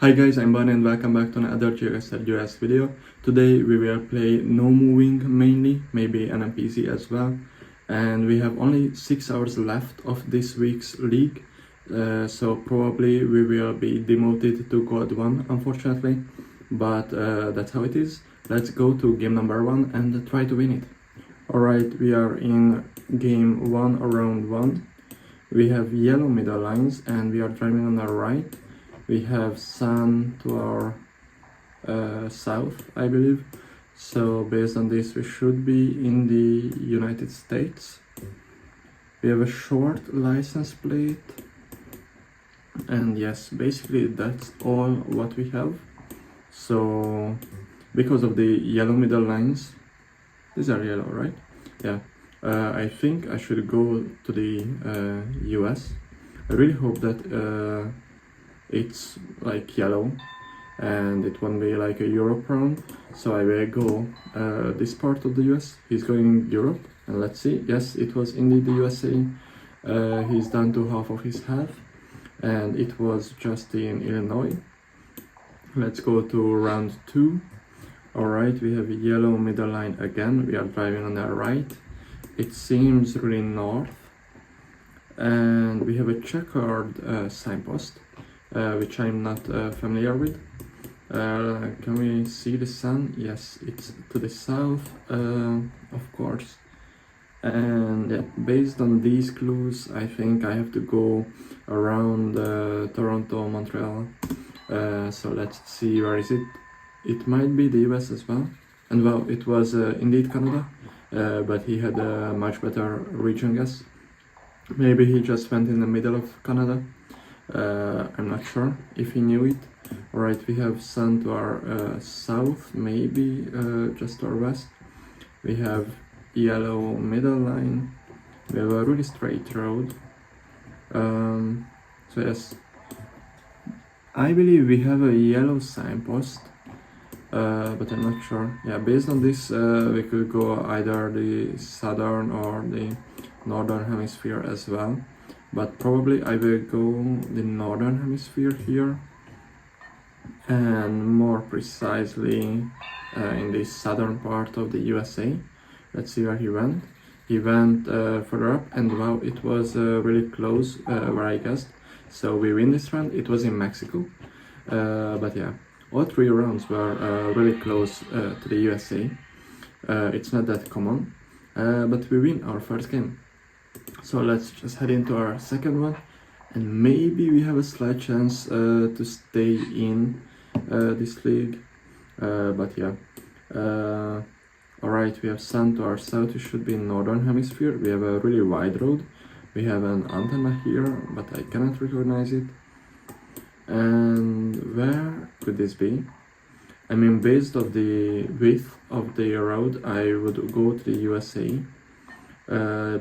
Hi guys, I'm Bunny and welcome back to another GeoGuessr video. Today we will play no moving mainly, maybe an NPC as well. And we have only 6 hours left of this week's league. So probably we will be demoted to Gold 1 unfortunately. But that's how it is. Let's go to game number 1 and try to win it. Alright, we are in game 1 round 1. We have yellow middle lines and we are driving on our right. We have sun to our south, I believe. So based on this, we should be in the United States. We have a short license plate. And yes, basically that's all what we have. So because of the yellow middle lines, these are yellow, right? Yeah. I think I should go to the US. I really hope that it's like yellow and it won't be like a Europe round, so I will go this part of the US. He's going Europe, and let's see. Yes, it was indeed the USA. He's done to half of his health, and it was just in Illinois. Let's go to round 2. Alright, we have a yellow middle line again. We are driving on the right. It seems really north, and we have a checkered signpost, which I'm not familiar with. Can we see the sun? Yes, it's to the south, of course. And yeah, based on these clues, I think I have to go around Toronto, Montreal. So let's see, where is it? It might be the US as well. And well, it was indeed Canada, but he had a much better region guess. Maybe he just went in the middle of Canada. I'm not sure if he knew it. Alright, we have sun to our south, maybe just to our west. We have yellow middle line. We have a really straight road. So yes, I believe we have a yellow signpost, but I'm not sure. Yeah, based on this, we could go either the southern or the northern hemisphere as well. But probably I will go the northern hemisphere here, and more precisely in the southern part of the USA. Let's see where he went. He went further up, and wow, it was really close where I guessed. So we win this round. It was in Mexico, but yeah, all 3 rounds were really close to the USA. It's not that common, but we win our first game. So let's just head into our second one, and maybe we have a slight chance to stay in this league, but yeah. Alright, we have sun to our south. We should be in northern hemisphere. We have a really wide road. We have an antenna here, but I cannot recognize it. And where could this be? I mean, based on the width of the road, I would go to the USA.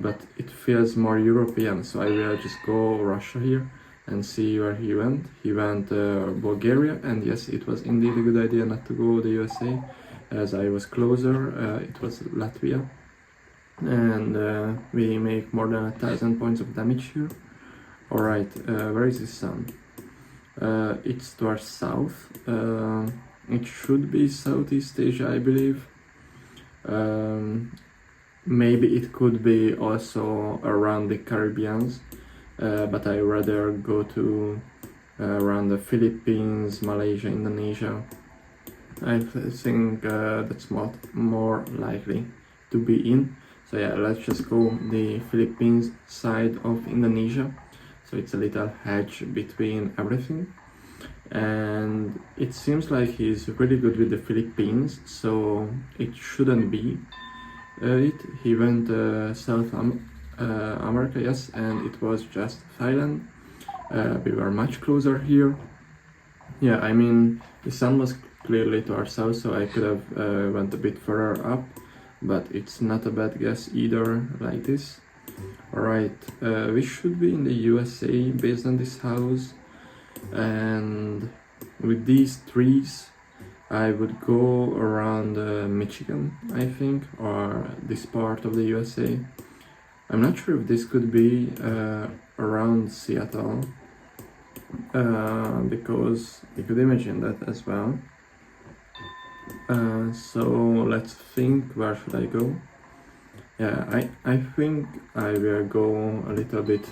But it feels more European, so I will just go Russia here and see where he went. He went Bulgaria, and yes, it was indeed a good idea not to go the USA, as I was closer. It was Latvia, and we make more than 1,000 points of damage here. Alright, where is the sun? It's to our south. It should be Southeast Asia, I believe. Maybe it could be also around the Caribbeans, but I rather go to around the Philippines, Malaysia, Indonesia. I think that's more likely to be in. So yeah, let's just go the Philippines side of Indonesia. So it's a little hedge between everything. And it seems like he's really good with the Philippines, so it shouldn't be it. He went South America, yes, and it was just Thailand. We were much closer here. Yeah, I mean, the sun was clearly to our south, so I could have went a bit further up, but it's not a bad guess either, like this. Alright, we should be in the USA based on this house, and with these trees I would go around Michigan, I think, or this part of the USA. I'm not sure if this could be around Seattle. because you could imagine that as well. So let's think, where should I go? Yeah, I think I will go a little bit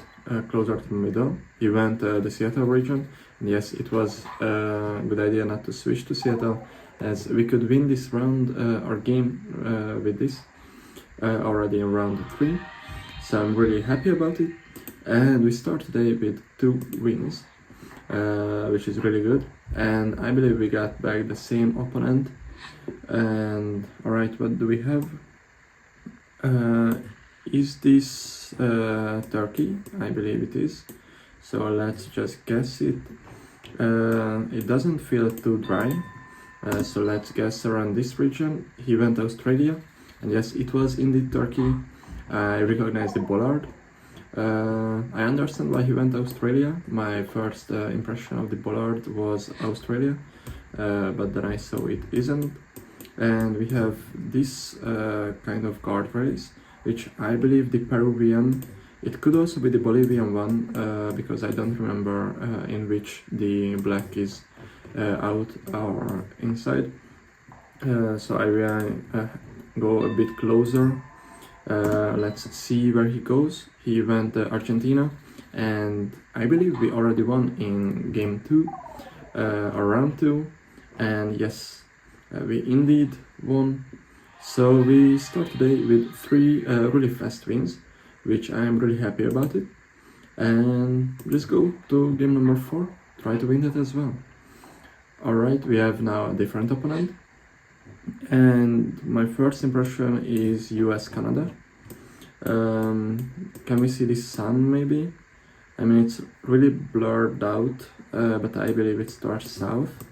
closer to the middle. He went the Seattle region, and yes, it was a good idea not to switch to Seattle, as we could win this round, our game with this already in round 3. So I'm really happy about it, and we start today with 2 wins, which is really good, and I believe we got back the same opponent. And alright, what do we have? Is this Turkey? I believe it is. So let's just guess it. It doesn't feel too dry. So let's guess around this region. He went Australia, and yes, it was indeed Turkey. I recognize the bollard. I understand why he went Australia. My first impression of the bollard was Australia, but then I saw it isn't. And we have this kind of guardrails, which I believe the Peruvian, it could also be the Bolivian one, because I don't remember in which the black is out or inside. So I will go a bit closer. Let's see where he goes. He went Argentina, and I believe we already won in game 2, or round 2, and yes, we indeed won. So we start today with 3 really fast wins, which I am really happy about it. And let's go to game number 4, try to win it as well. Alright, we have now a different opponent. And my first impression is US-Canada. Can we see the sun maybe? I mean, it's really blurred out, but I believe it starts south.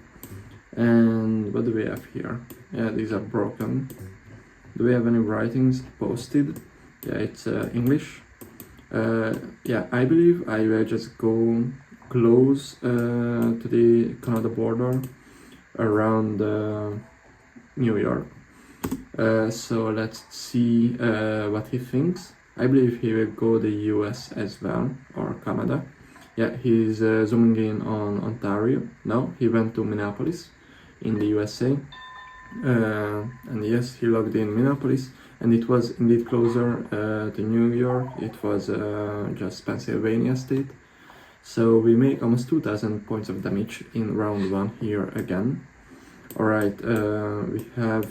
And what do we have here? Yeah, these are broken. Do we have any writings posted? Yeah, it's English. Yeah, I believe I will just go close to the Canada border around New York. So let's see what he thinks. I believe he will go the US as well, or Canada. Yeah, he's zooming in on Ontario. No, he went to Minneapolis in the USA, and yes, he logged in Minneapolis, and it was indeed closer to New York. It was just Pennsylvania state. So we make almost 2000 points of damage in round 1 here again. Alright, we have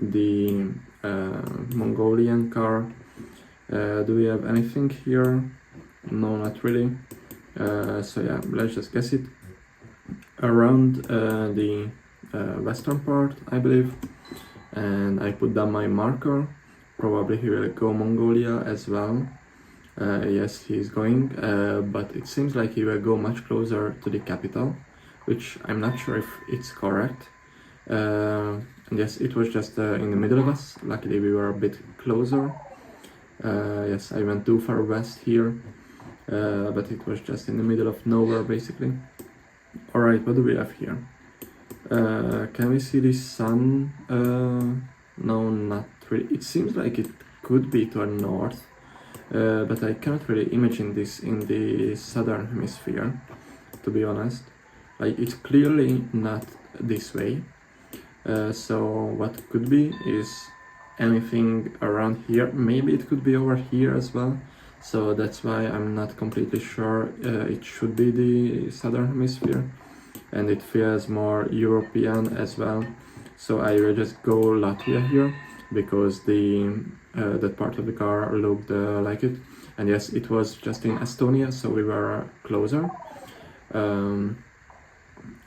the Mongolian car. Do we have anything here? No, not really. So yeah, let's just guess it. Around the western part, I believe, and I put down my marker. Probably he will go Mongolia as well. Yes, he's going, but it seems like he will go much closer to the capital, which I'm not sure if it's correct. And yes, it was just in the middle of us. Luckily we were a bit closer. Yes, I went too far west here, but it was just in the middle of nowhere basically. Alright, what do we have here? Can we see the sun? No, not really. It seems like it could be to our north, but I cannot really imagine this in the southern hemisphere, to be honest. Like, it's clearly not this way. So what could be is anything around here. Maybe it could be over here as well. So that's why I'm not completely sure. It should be the southern hemisphere, and it feels more European as well. So I will just go Latvia here, because the that part of the car looked like it. And yes, it was just in Estonia, so we were closer.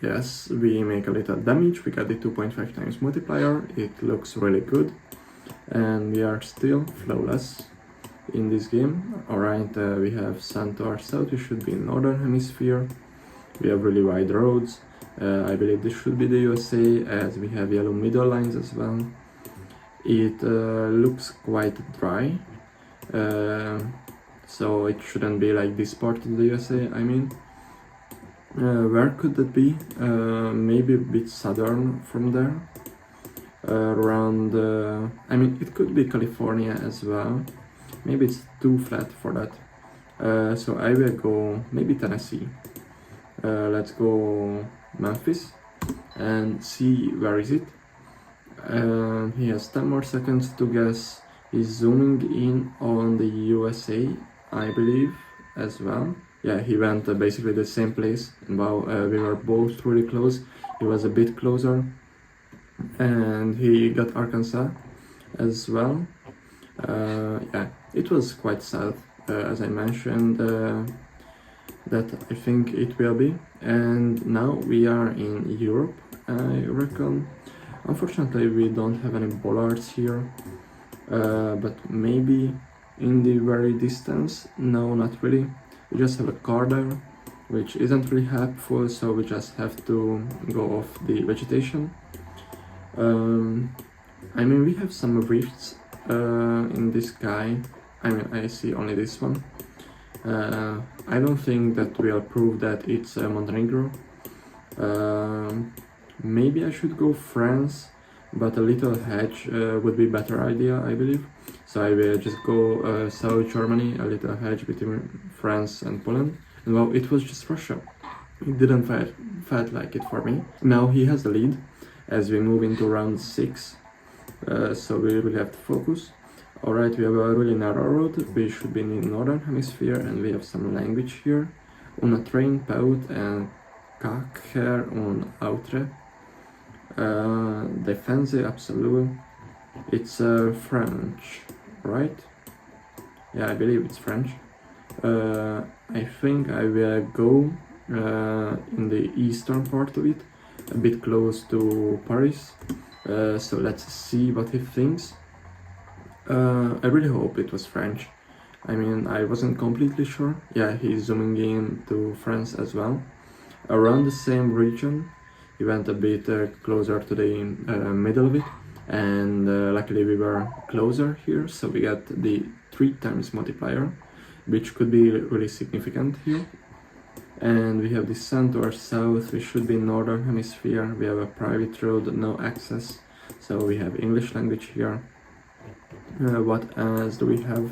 Yes, we make a little damage. We got the 2.5 times multiplier. It looks really good, and we are still flawless in this game. Alright, we have sun to our south. We should be in northern hemisphere. We have really wide roads. I believe this should be the USA, as we have yellow middle lines as well. It looks quite dry, so it shouldn't be like this part of the USA, I mean. Where could that be? Maybe a bit southern from there. Around, I mean, it could be California as well. Maybe it's too flat for that. So I will go maybe Tennessee. Let's go Memphis and see where is it. He has 10 more seconds to guess. He's zooming in on the USA, I believe, as well. Yeah, he went basically the same place. And wow, we were both really close. He was a bit closer, and he got Arkansas as well. Yeah, it was quite sad, as I mentioned, that I think it will be. And now we are in Europe, I reckon. Unfortunately, we don't have any bollards here, but maybe in the very distance. No, not really. We just have a car there, which isn't really helpful, so we just have to go off the vegetation. I mean, we have some rifts in the sky. I mean, I see only this one. I don't think that will prove that it's Montenegro. Maybe I should go France, but a little hedge would be better idea, I believe. So I will just go South Germany, a little hedge between France and Poland. And well, it was just Russia. It didn't felt like it for me. Now he has the lead as we move into round 6. So we really have to focus. Alright, we have a really narrow road. We should be in the northern hemisphere, and we have some language here. Una train, Paut and Kacher on Outre. Defense, absolute. It's French, right? Yeah, I believe it's French. I think I will go in the eastern part of it, a bit close to Paris. So let's see what he thinks. I really hope it was French. I mean, I wasn't completely sure. Yeah, he's zooming in to France as well. Around the same region. He went a bit closer to the middle of it, and luckily we were closer here, so we got the 3 times multiplier, which could be really significant here. And we have the sun to our south. We should be in northern hemisphere. We have a private road, no access, so we have English language here. What else do we have?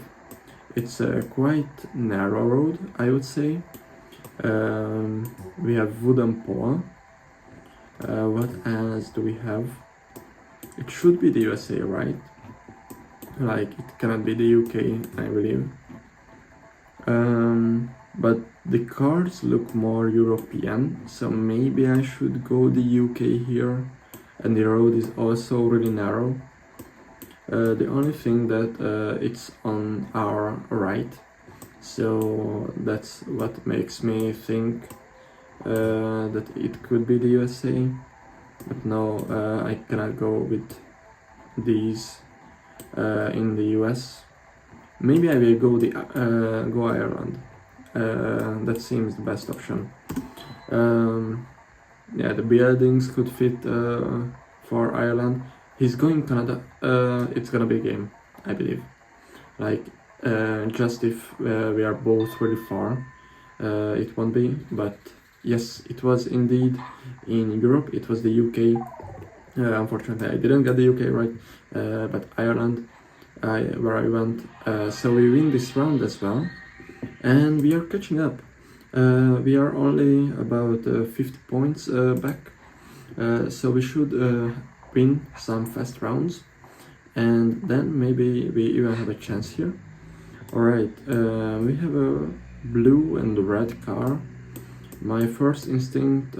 It's a quite narrow road, I would say. We have wooden pole. What else do we have? It should be the USA, right? Like, it cannot be the UK, I believe. But the cars look more European, so maybe I should go the UK here. And the road is also really narrow. The only thing that it's on our right, so that's what makes me think that it could be the USA, but no, I cannot go with these in the US. Maybe I will go go Ireland. That seems the best option. Yeah, the buildings could fit for Ireland. He's going Canada. It's gonna be a game, I believe. Like, just if we are both really far, it won't be, but yes, it was indeed in Europe. It was the UK. Unfortunately, I didn't get the UK right, but Ireland, where I went. So we win this round as well, and we are catching up. We are only about 50 points back, so we should win some fast rounds, and then maybe we even have a chance here. Alright, we have a blue and red car. My first instinct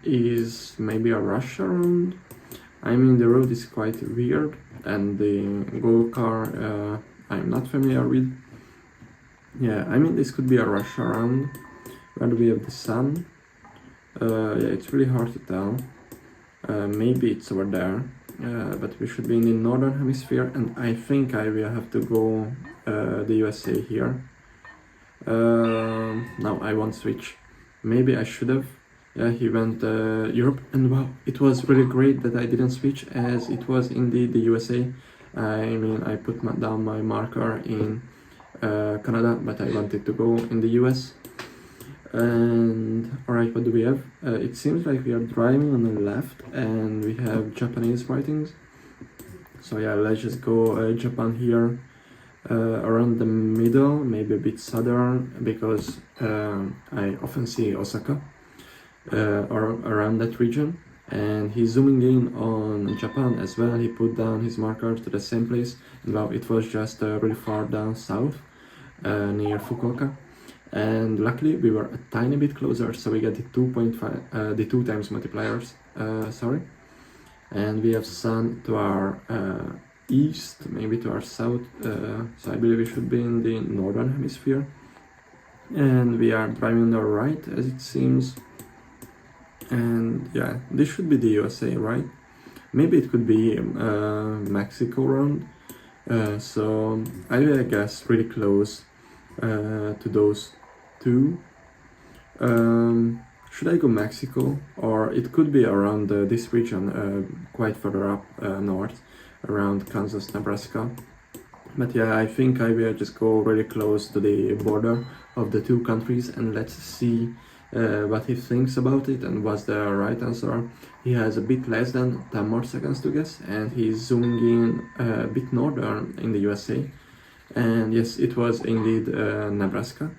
is maybe a rush around. I mean, the road is quite weird, and the Go car I'm not familiar with. Yeah, I mean, this could be a rush around. Where do we have the sun? Yeah, it's really hard to tell. Maybe it's over there, but we should be in the northern hemisphere, and I think I will have to go the USA here. No, I won't switch. Maybe I should have. Yeah, he went Europe, and wow, it was really great that I didn't switch, as it was indeed the USA. I mean, I put down my marker in Canada, but I wanted to go in the US. And alright, what do we have? It seems like we are driving on the left, and we have Japanese writings. So yeah, let's just go Japan here. around the middle, maybe a bit southern, because I often see Osaka or around that region. And he's zooming in on Japan as well. He put down his marker to the same place, and well, it was just really far down south near Fukuoka. And luckily we were a tiny bit closer, so we get the 2.5 the 2 times multipliers, sorry. And we have sun to our east, maybe to our south, so I believe we should be in the northern hemisphere. And we are driving on the right, as it seems. And yeah, this should be the USA, right? Maybe it could be Mexico round. So I guess really close to those two. Should I go Mexico, or it could be around this region, quite further up north, around Kansas, Nebraska. But yeah, I think I will just go really close to the border of the two countries, and let's see what he thinks about it and what's the right answer. He has a bit less than 10 more seconds to guess, and he's zooming in a bit northern in the USA. And yes, it was indeed Nebraska.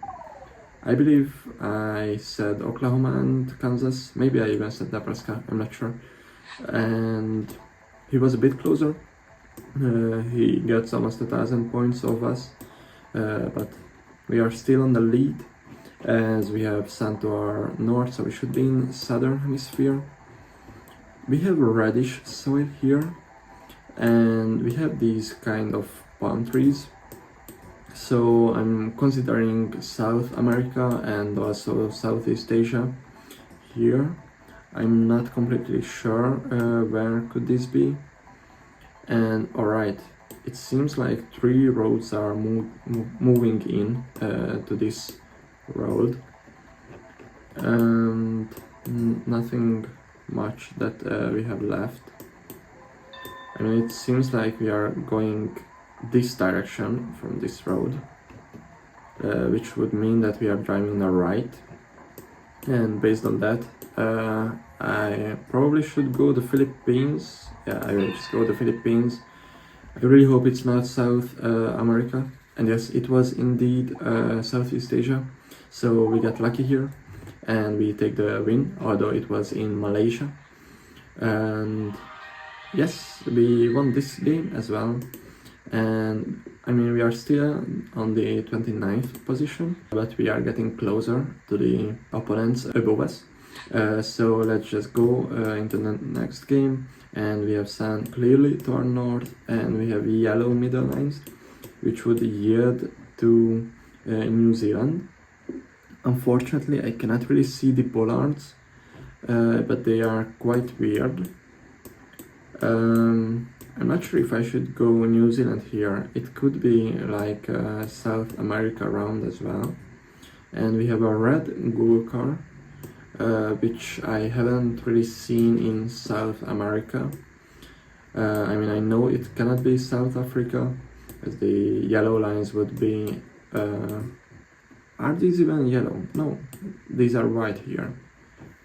I believe I said Oklahoma and Kansas, maybe I even said Nebraska, I'm not sure. And he was a bit closer. He gets almost 1,000 points of us, but we are still on the lead, as we have sun to our north, so we should be in southern hemisphere. We have reddish soil here, and we have these kind of palm trees. So I'm considering South America and also Southeast Asia here. I'm not completely sure where could this be. And alright, it seems like 3 roads are moving in to this road, and nothing much that we have left. I mean, it seems like we are going this direction from this road, which would mean that we are driving on the right, and based on that I probably should go the Philippines. Yeah, I will just go the Philippines. I really hope it's not South America, and yes, it was indeed Southeast Asia, so we got lucky here and we take the win, although it was in Malaysia. And yes, we won this game as well. And I mean, we are still on the 29th position, but we are getting closer to the opponents above us. So let's just go into the next game, and we have sun clearly to our north, and we have yellow middle lines, which would yield to New Zealand. Unfortunately, I cannot really see the pollards, but they are quite weird. I'm not sure if I should go New Zealand here. It could be like South America round as well. And we have a red Google car, which I haven't really seen in South America. I mean, I know it cannot be South Africa, as the yellow lines would be... are these even yellow? No, these are white here.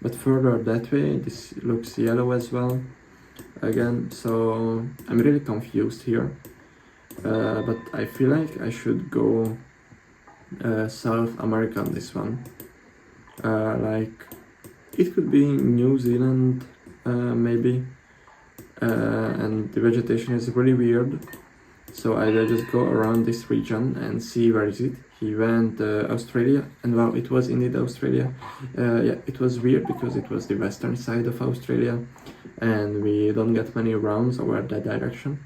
But further that way, this looks yellow as well. Again, so I'm really confused here, but I feel like I should go South America on this one. Like, it could be New Zealand, maybe, and the vegetation is really weird, so I will just go around this region and see where is it. He went Australia, and wow, it was indeed Australia. Yeah, it was weird because it was the western side of Australia, and we don't get many rounds over that direction.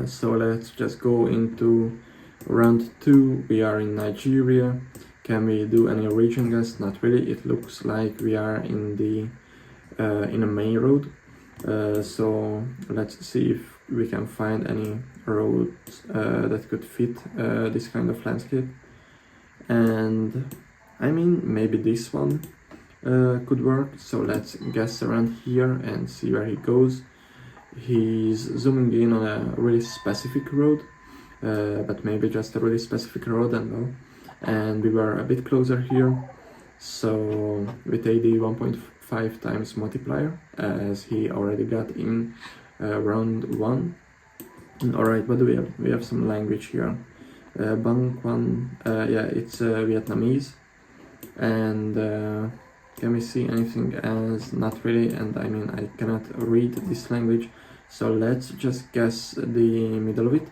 So let's just go into round 2. We are in Nigeria. Can we do any region guess? Not really. It looks like we are in the in a main road. So let's see if we can find any roads that could fit this kind of landscape. And I mean, maybe this one could work. So let's guess around here and see where he goes. He's zooming in on a really specific road, but maybe just a really specific road and all. And we were a bit closer here, so we take the 1.5 times multiplier, as he already got in round 1. Alright, what do we have? We have some language here. Bang Quan, yeah, it's Vietnamese. And can we see anything else? Not really, and I mean, I cannot read this language. So let's just guess the middle of it.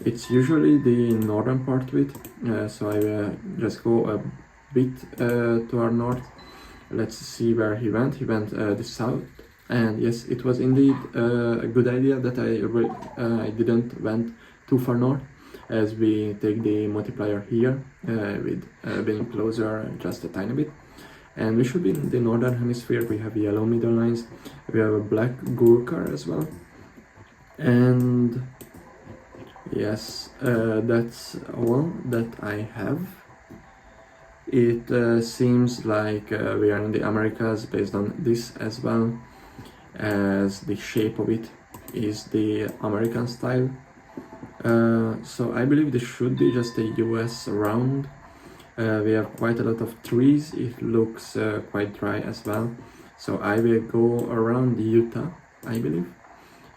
It's usually the northern part of it, so I will just go a bit to our north. Let's see where he went. He went the south, and yes, it was indeed a good idea that I didn't went too far north, as we take the multiplier here with being closer just a tiny bit. And we should be in the northern hemisphere. We have yellow middle lines. We have a black Gurkha as well. And yes, that's all that I have. It seems like we are in the Americas based on this as well, as the shape of it is the American style. So I believe this should be just a US round. We have quite a lot of trees. It looks quite dry as well. So I will go around Utah, I believe.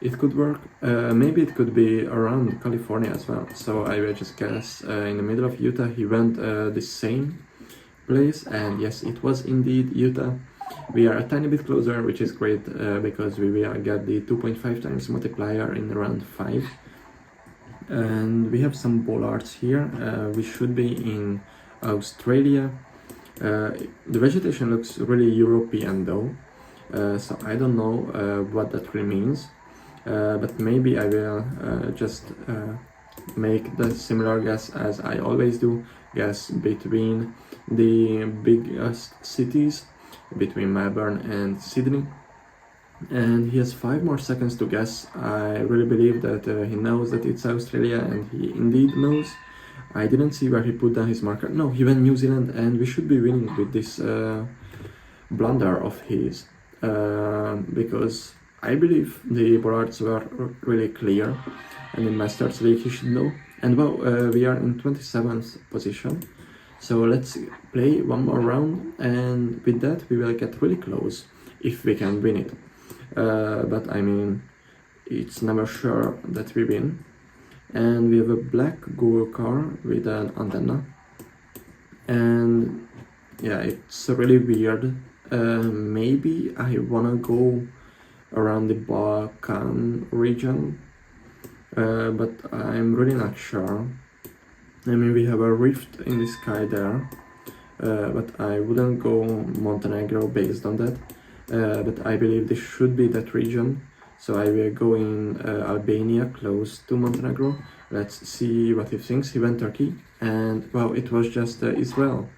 It could work. Maybe it could be around California as well. So I will just guess in the middle of Utah. He went the same place, and yes, it was indeed Utah. We are a tiny bit closer, which is great because we will get the 2.5 times multiplier in round 5. And we have some bollards here. We should be in Australia. The vegetation looks really European though, so I don't know what that really means, but maybe I will just make the similar guess as I always do, guess between the biggest cities, between Melbourne and Sydney. And he has 5 more seconds to guess. I really believe that he knows that it's Australia, and he indeed knows. I didn't see where he put down his marker. No, he went New Zealand, and we should be winning with this blunder of his, because I believe the bollards were really clear, and in Masters League he should know. And well, we are in 27th position, so let's play one more round, and with that we will get really close if we can win it. But I mean, it's never sure that we win. And we have a black Google car with an antenna, and yeah, it's really weird. Maybe I wanna go around the Balkan region, but I'm really not sure. I mean, we have a rift in the sky there, but I wouldn't go Montenegro based on that, but I believe this should be that region. So I will go in Albania, close to Montenegro. Let's see what he thinks. He went Turkey, and well, it was just Israel.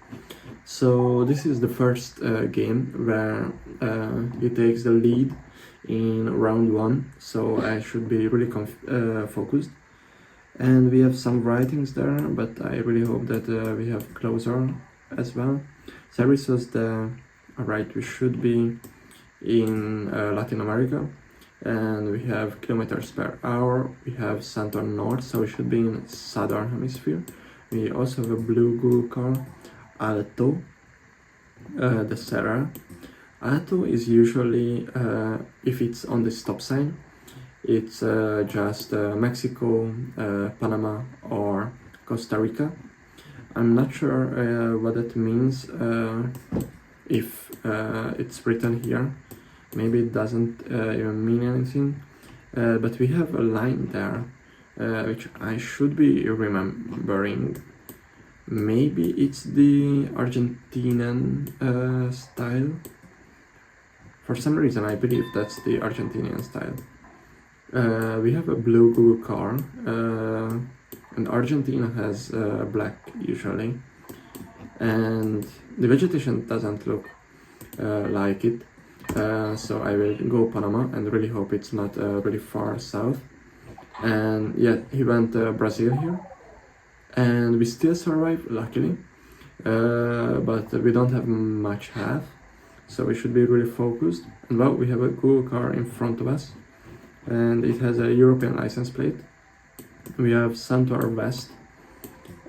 So this is the first game where he takes the lead in round 1. So I should be really focused. And we have some writings there, but I really hope that we have closer as well. Service was the... Alright, we should be in Latin America. And we have kilometers per hour. We have center north, so we should be in southern hemisphere. We also have a blue Google car, Alto, the Serra. Alto is usually, if it's on the stop sign, it's just Mexico, Panama, or Costa Rica. I'm not sure what that means if it's written here. Maybe it doesn't even mean anything, but we have a line there, which I should be remembering. Maybe it's the Argentinian style. For some reason I believe that's the Argentinian style. We have a blue Google car, and Argentina has black usually, and the vegetation doesn't look like it. So I will go Panama and really hope it's not really far south. And yeah, he went Brazil here, and we still survive, luckily, but we don't have much health, so we should be really focused. And well, we have a Google car in front of us, and it has a European license plate. We have Centaur West,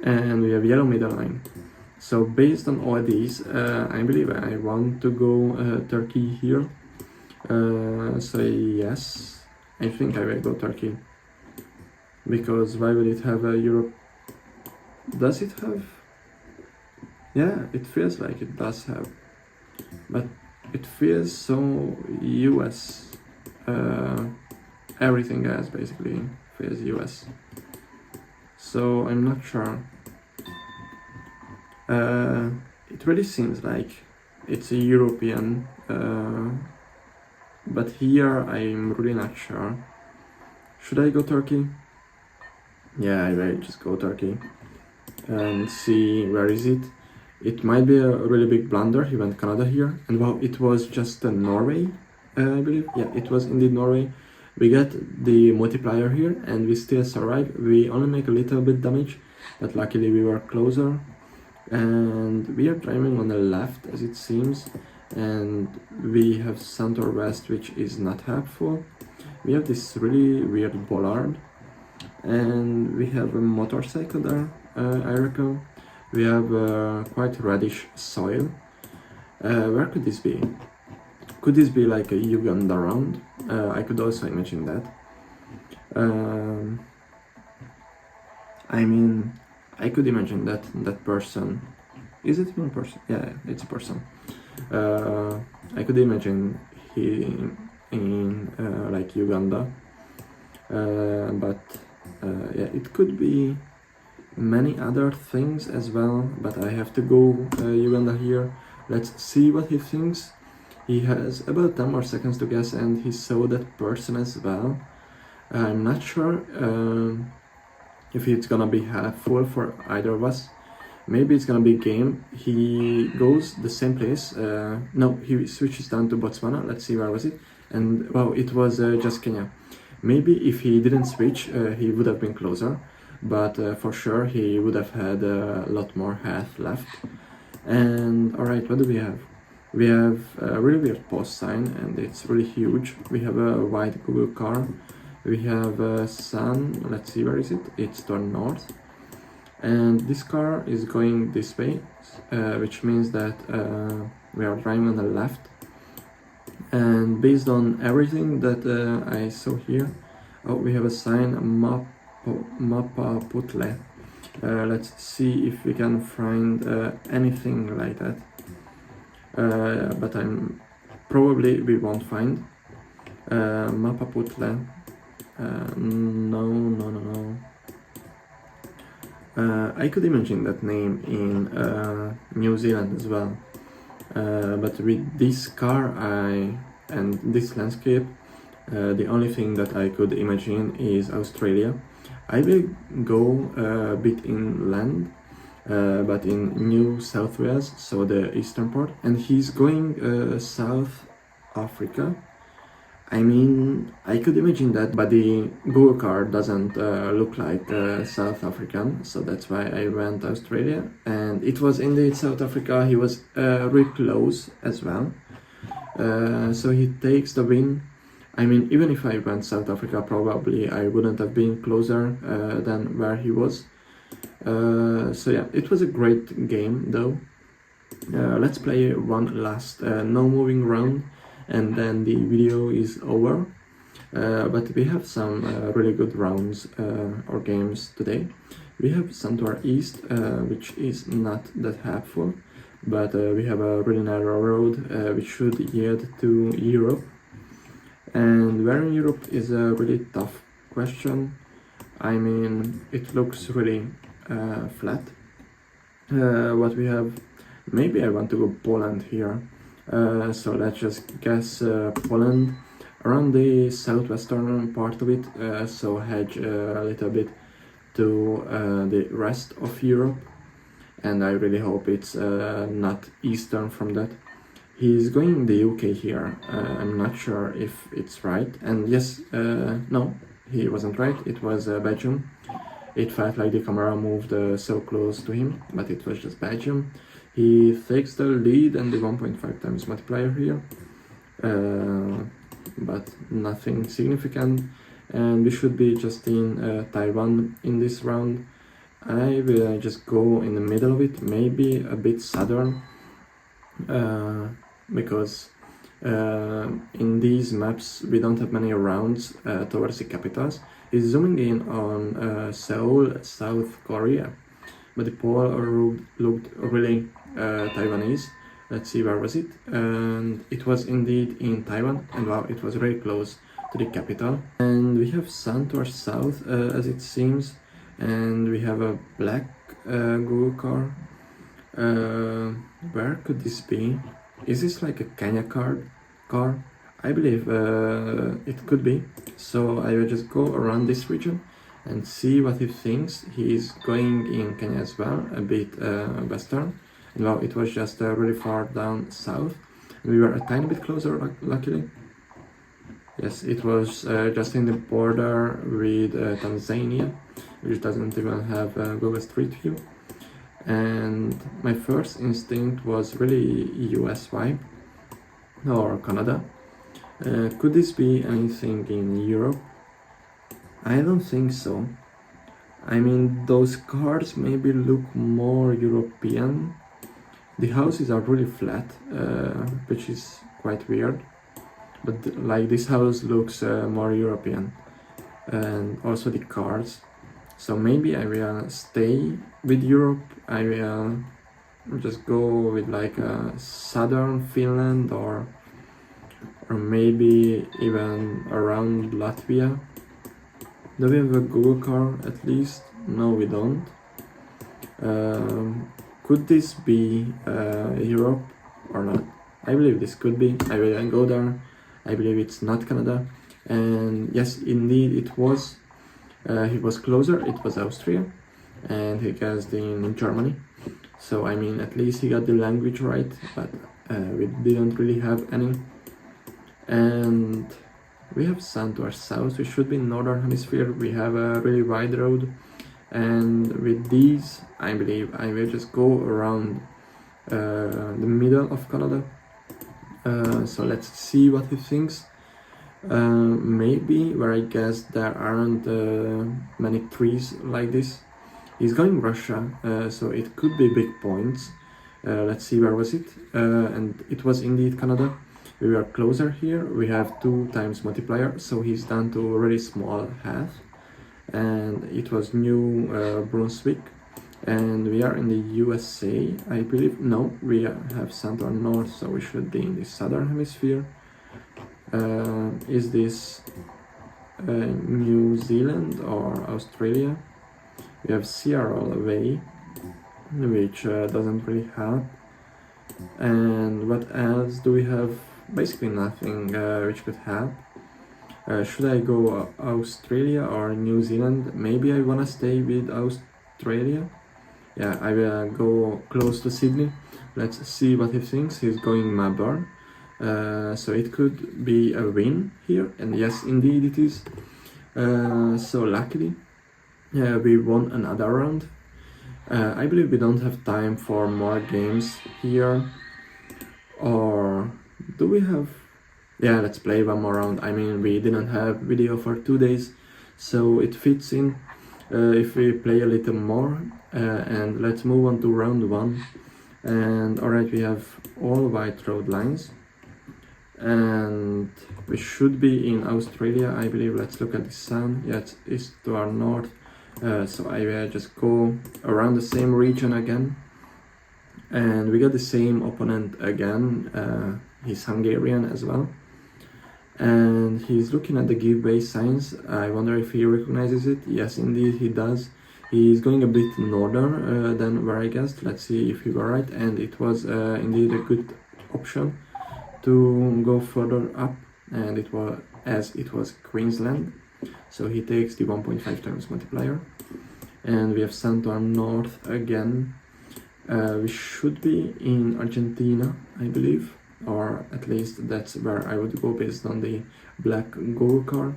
and we have yellow middle line. So based on all these, I believe I want to go Turkey here. So yes, I think I will go Turkey. because why would it have a Europe? Does it have? Yeah, it feels like it does have, but it feels so US. Everything else basically feels US. So I'm not sure. It really seems like it's a European, but here I'm really not sure. Should I go Turkey? Yeah, I will just go Turkey and see where is it. It might be a really big blunder. He went Canada here, and wow, it was just Norway, I believe. Yeah, it was indeed Norway. We get the multiplier here, and we still survive. We only make a little bit damage, but luckily we were closer. And we are driving on the left, as it seems, and we have center west, which is not helpful. We have this really weird bollard, and we have a motorcycle there, I reckon. We have quite reddish soil. Where could this be? Could this be like a Uganda round? I could also imagine that. I mean, I could imagine that that person. Is it one person? Yeah, it's a person. I could imagine he in like Uganda, but yeah, it could be many other things as well. But I have to go Uganda here. Let's see what he thinks. He has about 10 more seconds to guess, and he saw that person as well. I'm not sure if it's gonna be helpful for either of us. Maybe it's gonna be game. He goes the same place. No, he switches down to Botswana. Let's see, where was it? And wow, it was just Kenya. Maybe if he didn't switch, he would have been closer. But for sure, he would have had a lot more health left. And alright, what do we have? We have a really weird post sign, and it's really huge. We have a white Google car. We have a sun. Let's see, where is it? It's turned north. And this car is going this way, which means that we are driving on the left. And based on everything that I saw here, oh, we have a sign, Mapa Putle. Let's see if we can find anything like that. But probably we won't find. Mapa Putle. No. I could imagine that name in New Zealand as well, but with this car and this landscape, the only thing that I could imagine is Australia. I will go a bit inland, but in New South Wales, so the eastern part, and he's going South Africa. I mean, I could imagine that, but the Google car doesn't look like South African, so that's why I went Australia. And it was indeed South Africa. He was really close as well. So he takes the win. I mean, even if I went South Africa, probably I wouldn't have been closer than where he was. So yeah, it was a great game though. Let's play one last no moving round, and then the video is over. But we have some really good rounds or games today. We have Santor East, which is not that helpful, but we have a really narrow road which should yield to Europe. And where in Europe is a really tough question. I mean, it looks really flat. What we have, maybe I want to go Poland here. So let's just guess Poland, around the southwestern part of it, so hedge a little bit to the rest of Europe, and I really hope it's not eastern from that. He's going the UK here. I'm not sure if it's right, and yes, no, he wasn't right, it was Belgium. It felt like the camera moved so close to him, but it was just Belgium. He takes the lead and the 1.5 times multiplier here, but nothing significant, and we should be just in Taiwan in this round. I will just go in the middle of it, maybe a bit southern, because in these maps we don't have many rounds towards the capitals. He's zooming in on Seoul, South Korea, but the pole looked really Taiwanese. Let's see, where was it? And it was indeed in Taiwan, and wow, it was very close to the capital. And we have sun to our south, as it seems, and we have a black Google car. Where could this be? Is this like a Kenya car? I believe it could be. So I will just go around this region and see what he thinks. He's going in Kenya as well, a bit western. And well, it was just really far down south. We were a tiny bit closer, luckily. Yes, it was just in the border with Tanzania, which doesn't even have Google Street View. And my first instinct was really US vibe or Canada. Could this be anything in Europe? I don't think so. I mean, those cars maybe look more European. The houses are really flat, which is quite weird. But like this house looks more European, and also the cars. So maybe I will stay with Europe. I will just go with like a southern Finland or maybe even around Latvia. Do we have a Google car at least? No, we don't. Could this be Europe or not? I believe this could be. I will go there. I believe it's not Canada. And yes, indeed it was. He was closer, it was Austria, and he guessed in Germany. So I mean, at least he got the language right, but we didn't really have any. And we have sun to our south. We should be in northern hemisphere. We have a really wide road, and with these, I believe I will just go around the middle of Canada. So let's see what he thinks. Maybe where I guess there aren't many trees like this. He's going Russia, so it could be big points. Let's see, where was it? And it was indeed Canada. We were closer here. We have 2 times multiplier, so he's down to a really small half. And it was New Brunswick. And we are in the USA, I believe. No, we have Center North, so we should be in the southern hemisphere. Is this New Zealand or Australia? We have Sierra away, which doesn't really help. And what else do we have? Basically nothing which could help. Should I go Australia or New Zealand? Maybe I wanna stay with Australia. Yeah, I will go close to Sydney. Let's see what he thinks. He's going Melbourne. So it could be a win here, and yes, indeed it is. So luckily, we won another round. I believe we don't have time for more games here, or do we have? Yeah, let's play one more round. I mean, we didn't have video for 2 days, so it fits in if we play a little more. And let's move on to round 1. And alright, we have all white road lines. And we should be in Australia, I believe. Let's look at the sun. Yeah, it's to our north. So I will just go around the same region again. And we got the same opponent again. He's Hungarian as well. And he's looking at the giveaway signs. I wonder if he recognizes it. Yes, indeed he does. He's going a bit northern than where I guessed. Let's see if he was right. And it was indeed a good option to go further up, and it was Queensland, so he takes the 1.5 times multiplier. And we have Santor North again. We should be in Argentina, I believe, or at least that's where I would go based on the black Google car.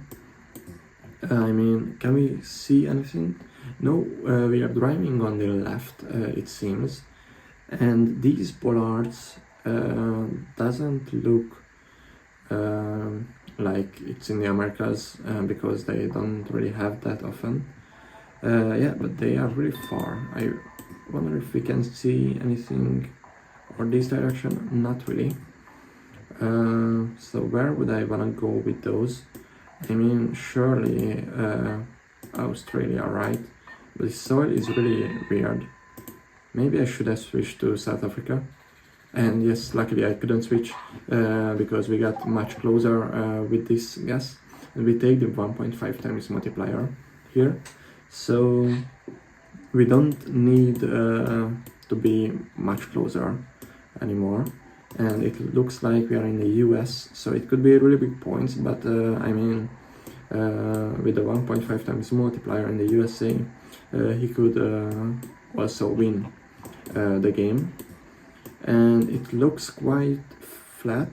I mean, can we see anything? No, we are driving on the left, it seems, and these bollards doesn't look like it's in the Americas, because they don't really have that often. Yeah, but they are really far. I wonder if we can see anything or this direction. Not really. So where would I wanna go with those? I mean, surely Australia, right? But the soil is really weird. Maybe I should have switched to South Africa. And yes, luckily I couldn't switch because we got much closer with this gas. And we take the 1.5 times multiplier here. So we don't need to be much closer anymore. And it looks like we are in the US, so it could be really big points, but I mean, with the 1.5 times multiplier in the USA, he could also win the game. And it looks quite flat,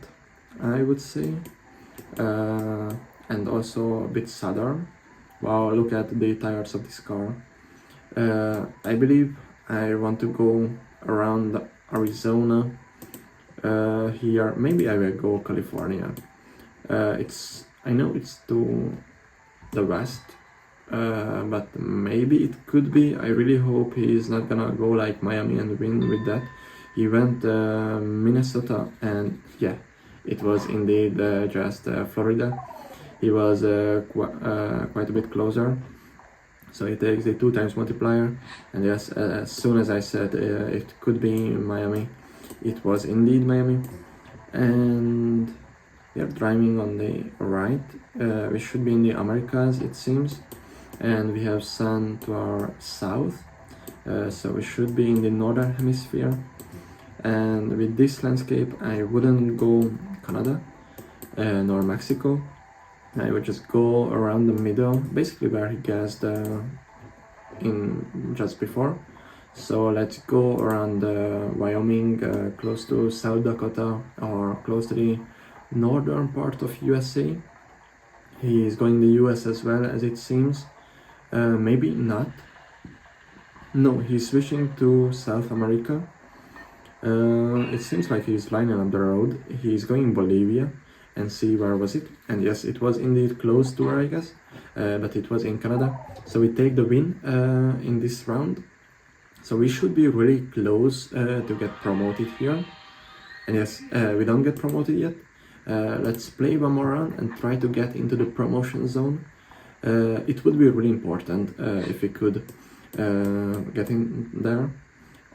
I would say, and also a bit southern. Wow, look at the tires of this car. I believe I want to go around Arizona here. Maybe I will go California. I know it's to the west, but maybe it could be. I really hope he's not gonna go like Miami and win with that. He went Minnesota, and yeah, it was indeed just Florida. He was quite a bit closer. So he takes the 2 times multiplier, and yes, as soon as I said it could be Miami, it was indeed Miami. And we are driving on the right. We should be in the Americas, it seems, and we have sun to our south, so we should be in the northern hemisphere. And with this landscape, I wouldn't go Canada nor Mexico. I would just go around the middle, basically where he guessed in just before. So let's go around Wyoming, close to South Dakota, or close to the northern part of USA. He is going the US as well, as it seems. Maybe not. No, he's switching to South America. It seems like he's lining up the road. He's going Bolivia, and see where was it. And yes, it was indeed close to where I guess, but it was in Canada. So we take the win in this round. So we should be really close to get promoted here. And yes, we don't get promoted yet. Let's play one more round and try to get into the promotion zone. It would be really important if we could get in there.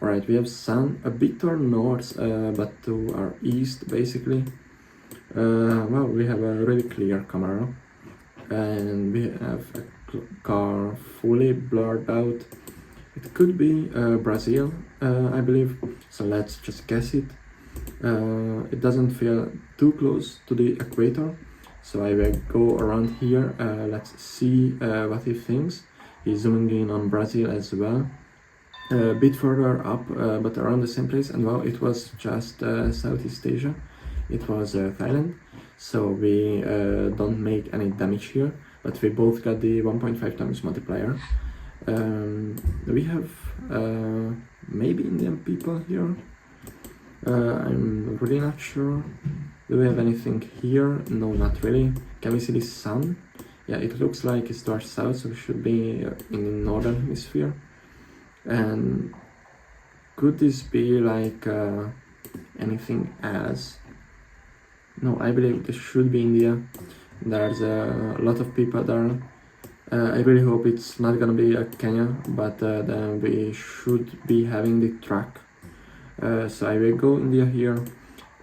Alright, we have sun a bit to our north, but to our east basically. Well, we have a really clear camera, and we have a car fully blurred out. It could be Brazil, I believe, so let's just guess it. It doesn't feel too close to the equator, so I will go around here. Let's see what he thinks. He's zooming in on Brazil as well. A bit further up, but around the same place, and well, it was just Southeast Asia. It was Thailand, so we don't make any damage here, but we both got the 1.5 times multiplier. We have maybe Indian people here. I'm really not sure. Do we have anything here? No, not really. Can we see the sun? Yeah, it looks like it's towards south, so we should be in the northern hemisphere. And could this be like anything else? No, I believe this should be India. There's a lot of people there. I really hope it's not gonna be Kenya, but then we should be having the track. So I will go India here,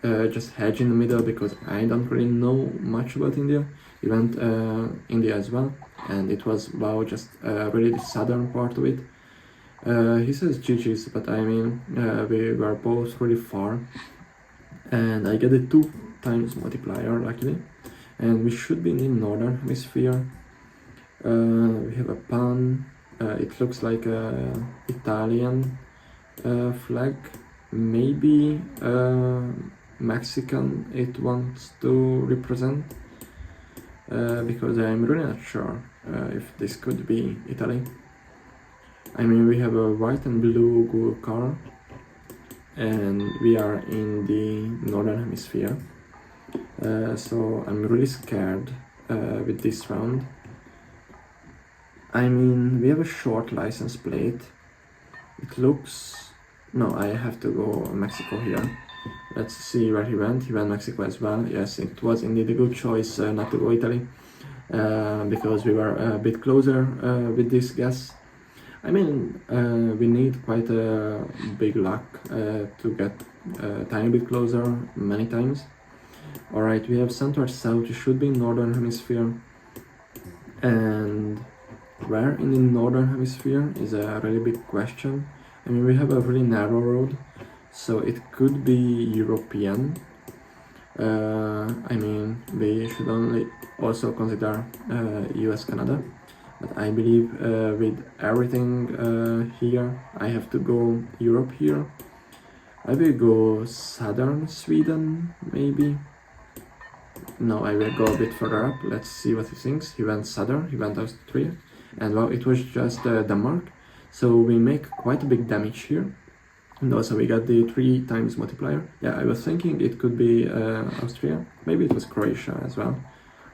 just hedge in the middle because I don't really know much about India. We went India as well, and it was wow, just really the southern part of it. He says GG's, but I mean we were both really far, and I get a 2 times multiplier luckily, and we should be in the northern hemisphere. We have a pan. It looks like a Italian flag, maybe Mexican it wants to represent, because I'm really not sure if this could be Italy. I mean, we have a white and blue Google car, and we are in the northern hemisphere, so I'm really scared with this round. I mean, we have a short license plate. It looks... no, I have to go Mexico here. Let's see where he went. He went Mexico as well. Yes, it was indeed a good choice not to go Italy. because we were a bit closer with this guess. I mean, we need quite a big luck to get a tiny bit closer many times. Alright, we have center south, should be northern hemisphere. And where in the northern hemisphere is a really big question. I mean, we have a really narrow road, so it could be European. I mean, we should only also consider US, Canada. But I believe with everything here, I have to go Europe here. I will go southern Sweden, maybe. No, I will go a bit further up. Let's see what he thinks. He went southern, he went Austria. And well, it was just Denmark. So we make quite a big damage here. And also we got the 3 times multiplier. Yeah, I was thinking it could be Austria. Maybe it was Croatia as well.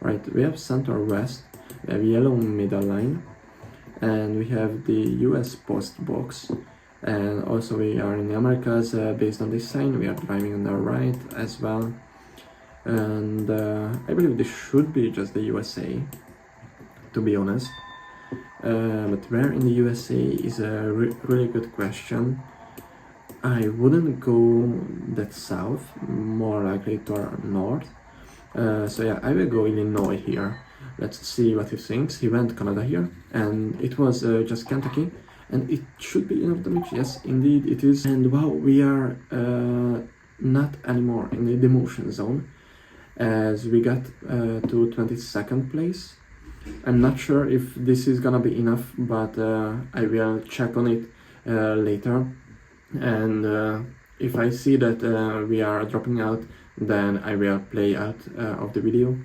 Right, we have center west. We have yellow middle line. And we have the US post box. And also we are in the Americas based on this sign. We are driving on the right as well. And I believe this should be just the USA, to be honest. But where in the USA is a really good question. I wouldn't go that south, more likely to our north. So yeah, I will go Illinois here. Let's see what he thinks. He went Canada here, and it was just Kentucky, and it should be enough damage. Yes, indeed it is. And wow, we are not anymore in the demotion zone, as we got to 22nd place. I'm not sure if this is gonna be enough, but I will check on it later. And if I see that we are dropping out, then I will play out of the video.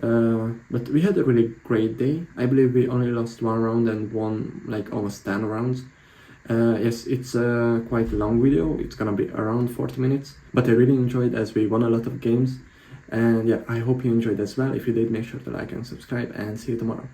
But we had a really great day. I believe we only lost 1 round and won like almost 10 rounds. Yes, it's a quite long video. It's gonna be around 40 minutes, but I really enjoyed as we won a lot of games. And yeah, I hope you enjoyed as well. If you did, make sure to like and subscribe, and see you tomorrow.